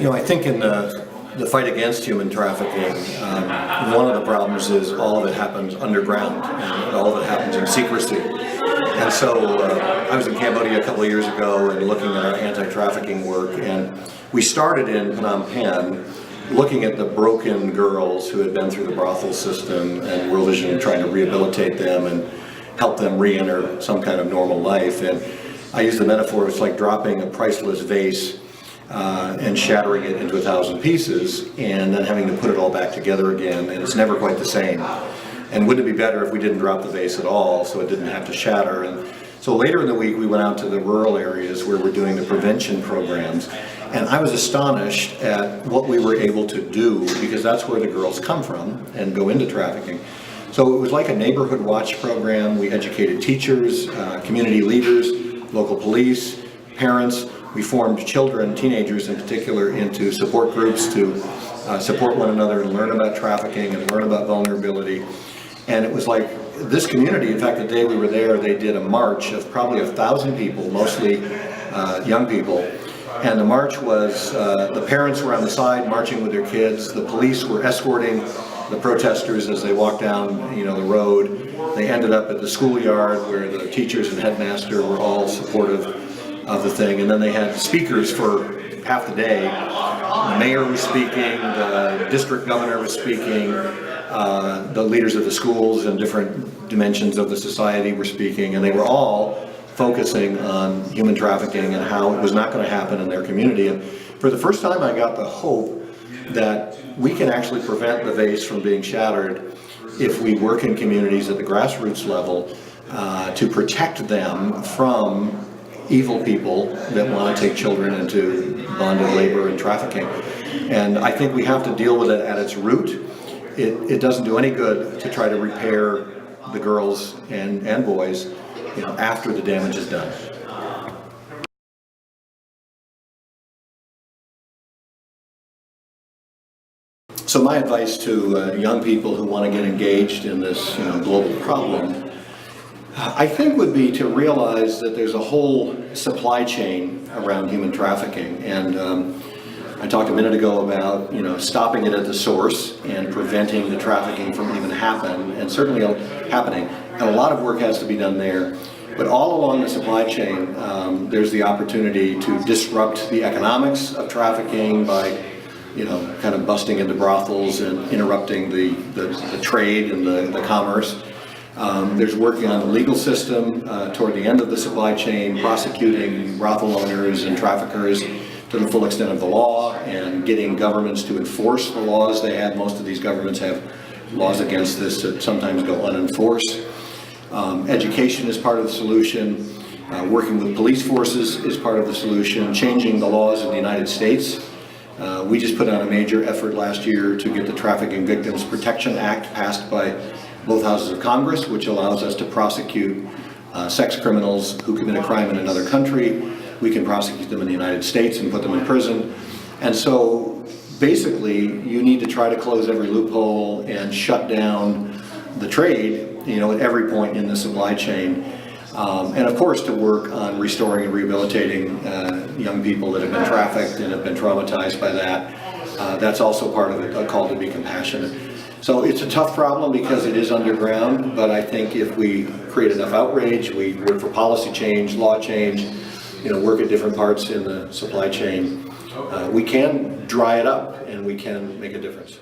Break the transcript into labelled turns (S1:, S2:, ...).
S1: I think in the fight against human trafficking, one of the problems is all of it happens underground, and all of it happens in secrecy. And so I was in Cambodia a couple of years ago and looking at our anti-trafficking work, and we started in Phnom Penh looking at the broken girls who had been through the brothel system, and WorldVision trying to rehabilitate them and help them re-enter some kind of normal life. And I use the metaphor, it's like dropping a priceless vase and shattering it into 1,000 pieces and then having to put it all back together again, and it's never quite the same. And wouldn't it be better if we didn't drop the vase at all so it didn't have to shatter? And so later in the week we went out to the rural areas where we're doing the prevention programs, and I was astonished at what we were able to do, because that's where the girls come from and go into trafficking. So it was like a neighborhood watch program. We educated teachers, community leaders, local police, parents. We formed children, teenagers in particular, into support groups to support one another and learn about trafficking and learn about vulnerability. And it was like this community, in fact, the day we were there, they did a march of probably 1,000 people, mostly young people. And the march was, the parents were on the side marching with their kids, the police were escorting the protesters as they walked down, the road. They ended up at the schoolyard where the teachers and headmaster were all supportive of the thing, and then they had speakers for half the day. The mayor was speaking, the district governor was speaking, the leaders of the schools and different dimensions of the society were speaking, and they were all focusing on human trafficking and how it was not going to happen in their community. And for the first time I got the hope that we can actually prevent the vase from being shattered if we work in communities at the grassroots level to protect them from evil people that want to take children into bonded labor and trafficking. And I think we have to deal with it at its root. It doesn't do any good to try to repair the girls and boys, after the damage is done. So my advice to young people who want to get engaged in this global problem, I think, would be to realize that there's a whole supply chain around human trafficking. And I talked a minute ago about stopping it at the source and preventing the trafficking from even happening. And a lot of work has to be done there. But all along the supply chain, there's the opportunity to disrupt the economics of trafficking by kind of busting into brothels and interrupting the trade and the commerce. There's working on the legal system toward the end of the supply chain, prosecuting brothel owners and traffickers to the full extent of the law, and getting governments to enforce the laws they have. Most of these governments have laws against this that sometimes go unenforced. Education is part of the solution. Working with police forces is part of the solution. Changing the laws in the United States. We just put on a major effort last year to get the Trafficking Victims Protection Act passed by both houses of Congress, which allows us to prosecute sex criminals who commit a crime in another country. We can prosecute them in the United States and put them in prison. And so basically you need to try to close every loophole and shut down the trade at every point in the supply chain. And of course to work on restoring and rehabilitating young people that have been trafficked and have been traumatized by that. That's also part of a call to be compassionate. So it's a tough problem because it is underground, but I think if we create enough outrage, we work for policy change, law change, work at different parts in the supply chain, we can dry it up and we can make a difference.